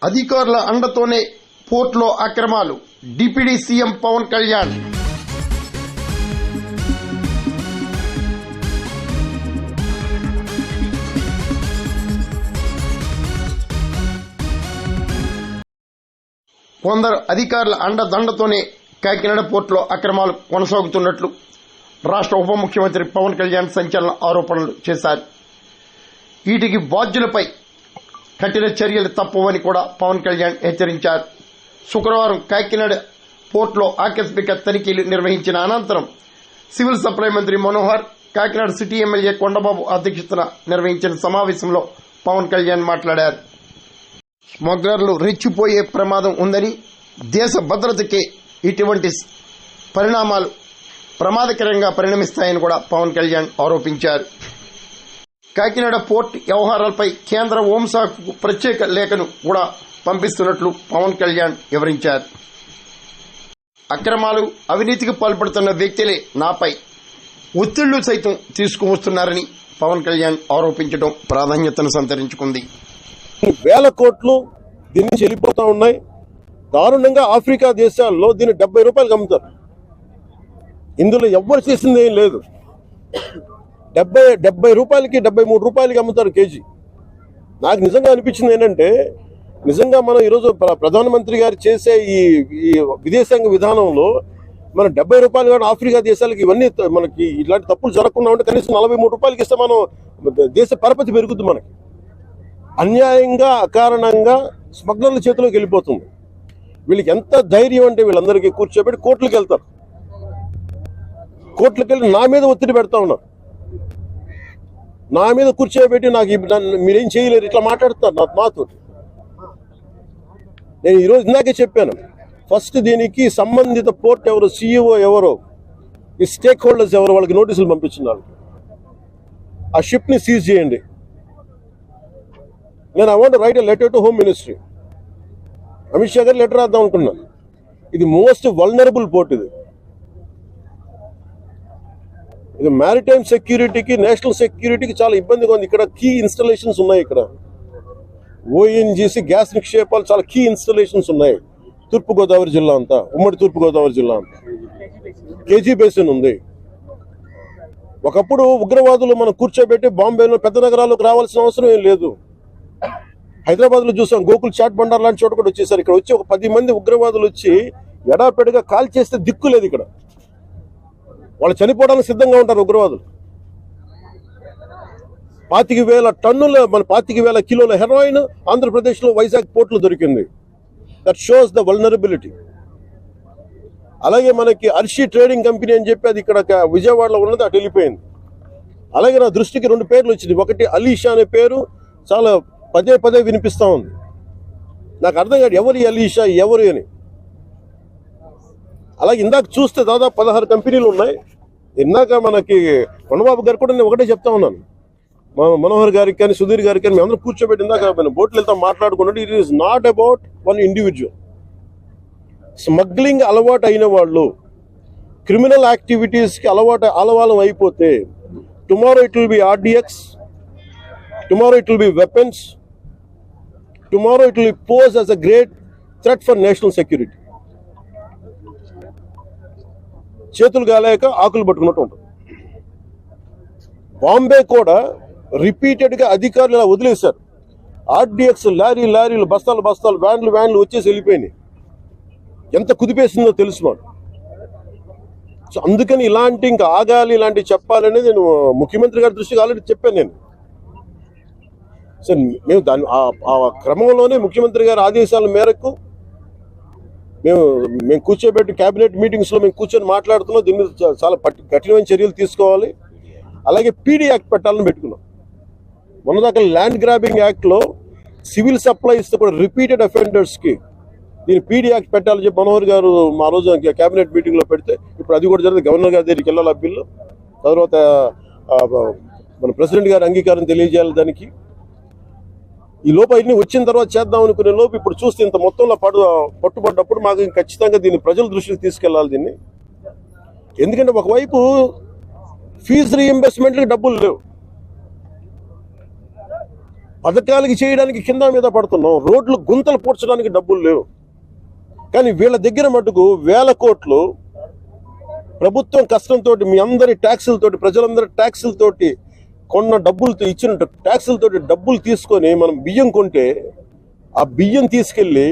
అధికారుల అండతోనే పోర్టులో అక్రమాలు. Deputy CM Pawan Kalyan. కొందరు అధికారుల అండదండతోనే కాకినాడ పోర్టులో అక్రమాలు కొనసాగుతున్నట్లు రాష్ట్ర ఉప ముఖ్యమంత్రి పవన్ కళ్యాణ్ సంచలన ఆరోపణలు చేశారు. వీటికి బాధ్యులపై కఠిన చర్యలు తప్పవని కూడా పవన్ కళ్యాణ్ హెచ్చరించారు. శుక్రవారం కాకినాడ పోర్టులో ఆకస్మిక తనిఖీలు నిర్వహించిన అనంతరం సివిల్ సప్లై మంత్రి మనోహర్, కాకినాడ సిటీ ఎమ్మెల్యే కొండబాబు అధ్యక్షతన నిర్వహించిన సమావేశంలో పవన్ కళ్యాణ్ మాట్లాడారు. స్మగ్లర్లు రెచ్చిపోయే ప్రమాదం ఉందని, దేశ భద్రతకే ఇటువంటి పరిణామాలు ప్రమాదకరంగా పరిణమిస్తాయని కూడా పవన్ కళ్యాణ్ ఆరోపించారు. కాకినాడ పోర్టు వ్యవహారాలపై కేంద్ర హోంశాఖకు ప్రత్యేక లేఖను కూడా పంపిస్తున్నట్లు పవన్ కళ్యాణ్ వివరించారు. అక్రమాలు, అవినీతికి పాల్పడుతున్న వ్యక్తులే నాపై ఒత్తిళ్లు సైతం తీసుకువస్తున్నారని పవన్ కళ్యాణ్ ఆరోపించడం ప్రాధాన్యతను సంతరించుకుంది. వేల కోట్లు దీని నుంచి వెళ్ళిపోతా ఉన్నాయి. దారుణంగా ఆఫ్రికా దేశాల్లో దీన్ని 70 రూపాయలు అమ్ముతారు. ఇందులో ఎవ్వరు చేసింది ఏం లేదు. 70 రూపాయలకి 73 రూపాయలకి అమ్ముతారు కేజీ. నాకు నిజంగా అనిపించింది ఏంటంటే, నిజంగా మనం ఈరోజు ప్రధానమంత్రి గారు చేసే ఈ విదేశాంగ విధానంలో మనం 70 రూపాయలు కానీ ఆఫ్రికా దేశాలకి ఇవన్నీ మనకి ఇలాంటి తప్పులు జరగకుండా ఉంటే కనీసం 43 రూపాయలకి ఇస్తే మనం దేశ పరపతి పెరుగుతుంది. మనకి అన్యాయంగా అకారణంగా స్మగ్లర్ల చేతిలోకి వెళ్ళిపోతుంది. వీళ్ళకి ఎంత ధైర్యం అంటే వీళ్ళందరికీ కూర్చోబెట్టి కోర్టులకు వెళ్తారు. కోర్టులకు వెళ్ళి నా మీద ఒత్తిడి పెడతా ఉన్నారు. నా మీద కూర్చోబెట్టి మీరేం చేయలేరు ఇట్లా మాట్లాడుతున్నారు మాతో. నేను ఈరోజు ఇందాకే చెప్పాను, ఫస్ట్ దీనికి సంబంధిత పోర్ట్ ఎవరు, సీఈఓ ఎవరో, ఈ స్టేక్ హోల్డర్స్ ఎవరు, వాళ్ళకి నోటీసులు పంపించినారు. ఆ షిప్ని సీజ్ చేయండి. నేను I want right a letter to home ministry. Amit Shah గారు లెటర్ రాద్దాం అనుకున్నాను. ఇది మోస్ట్ వల్నరబుల్ పోర్ట్. ఇది మ్యారిటైమ్ సెక్యూరిటీకి, నేషనల్ సెక్యూరిటీకి చాలా ఇబ్బందిగా ఉంది. ఇక్కడ కీ ఇన్స్టాలేషన్స్ ఉన్నాయి. ఇక్కడ ఓఎన్జీసీ గ్యాస్ నిక్షేపాలు చాలా కీ ఇన్స్టాలేషన్స్ ఉన్నాయి. తూర్పుగోదావరి జిల్లా అంతా, ఉమ్మడి తూర్పుగోదావరి జిల్లా అంతా కేజీ బేసిన్ ఉంది. ఒకప్పుడు ఉగ్రవాదులు మనం కూర్చోబెట్టి బాంబేలో పెద్ద నగరాలకు రావాల్సిన అవసరం ఏం లేదు. హైదరాబాద్లో చూసాం, గోకుల్ చాట్ బండార్ లాంటి చోట కూడా వచ్చేసారు. ఇక్కడ వచ్చి ఒక 10 మంది ఉగ్రవాదులు వచ్చి ఎడాపెడిగా కాల్ చేస్తే దిక్కు లేదు. ఇక్కడ వాళ్ళు చనిపోవడానికి సిద్ధంగా ఉంటారు ఉగ్రవాదులు. 25,000 టన్నుల 25,000 కిలోల హెరాయిన్ ఆంధ్రప్రదేశ్లో వైజాగ్ పోర్టులో దొరికింది. That shows the vulnerability. అలాగే మనకి అర్షి ట్రేడింగ్ కంపెనీ అని చెప్పి అది ఇక్కడ విజయవాడలో ఉన్నది, అటు వెళ్ళిపోయింది. అలాగే నా దృష్టికి 2 పేర్లు వచ్చింది. ఒకటి అలీషా అనే పేరు చాలా పదే వినిపిస్తూ ఉంది. నాకు అర్థం కాదు ఎవరు అలీషా, ఎవరు అని. అలాగే ఇందాక చూస్తే దాదాపు 16 కంపెనీలు ఉన్నాయి. ఇందాక మనకి కొండబాబు గారు కూడా నేను ఒకటే చెప్తా ఉన్నాను, మనోహర్ గారికి కానీ సుధీర్ గారికి కానీ మేమందరం కూర్చోబెట్టి ఇందాక బోట్లు వెళ్తాం మాట్లాడుకున్నట్టు, it is not about one individual. Smuggling అలవాటు అయిన వాళ్ళు, క్రిమినల్ యాక్టివిటీస్కి అలవాలం అయిపోతే tomorrow it will be RDX, tomorrow it will be weapons, tomorrow it will pose as a great threat for national security. చేతులు గాలేక ఆకులు పట్టుకున్నట్టు ఉంటుంది. బాంబే కూడా రిపీటెడ్గా అధికారులు ఇలా వదిలేశారు. RDX లారీలు బస్తాలు వ్యాన్లు వచ్చేసి వెళ్ళిపోయినాయి. ఎంత కుదిపేసిందో తెలుసు మాకు. సో అందుకని ఇంకా ఆగాలి, ఇలాంటివి చెప్పాలనేది నేను ముఖ్యమంత్రి గారి దృష్టికి ఆల్రెడీ చెప్పాను. నేను సో మేము ఆ క్రమంలోనే ముఖ్యమంత్రి గారి ఆదేశాల మేరకు మేము కూర్చోబెట్టి క్యాబినెట్ మీటింగ్స్లో మేము కూర్చొని మాట్లాడుతున్నాం. దీని మీద చాలా కఠినమైన చర్యలు తీసుకోవాలి. అలాగే PD యాక్ట్ పెట్టాలని పెట్టుకున్నాం. మొన్నదాకా ల్యాండ్ గ్రాబింగ్ యాక్ట్లో సివిల్ సప్లైస్ కూడా రిపీటెడ్ అఫెండర్స్కి దీన్ని PD యాక్ట్ పెట్టాలని చెప్పి మనోహర్ గారు మా రోజు క్యాబినెట్ మీటింగ్లో పెడితే ఇప్పుడు అది కూడా జరిగింది. గవర్నర్ గారి దగ్గరికి వెళ్ళాలి ఆ బిల్లు. తర్వాత మన ప్రెసిడెంట్ గారి అంగీకారం తెలియజేయాలి దానికి. ఈ లోపు అన్ని వచ్చిన తర్వాత చేద్దాం అనుకునే లోపు ఇప్పుడు చూస్తే ఇంత మొత్తంలో పట్టుబడ్డప్పుడు మాకు ఖచ్చితంగా దీన్ని ప్రజల దృష్టికి తీసుకెళ్లాలి దీన్ని. ఎందుకంటే ఒకవైపు ఫీజు రీఎంబర్స్మెంట్కి డబ్బులు లేవు, పథకాలకి చేయడానికి కింద మీద పడుతున్నాం, రోడ్లు గుంతలు పూడ్చడానికి డబ్బులు లేవు. కానీ వీళ్ళ దగ్గర మటుకు వేల కోట్లు ప్రభుత్వం కష్టంతో మీ అందరి ట్యాక్సులతోటి, ప్రజలందరి ట్యాక్సులతోటి కొన్న డబ్బులతో ఇచ్చిన ట్యాక్సులతోటి డబ్బులు తీసుకొని మనం బియ్యం కొంటే ఆ బియ్యం తీసుకెళ్లి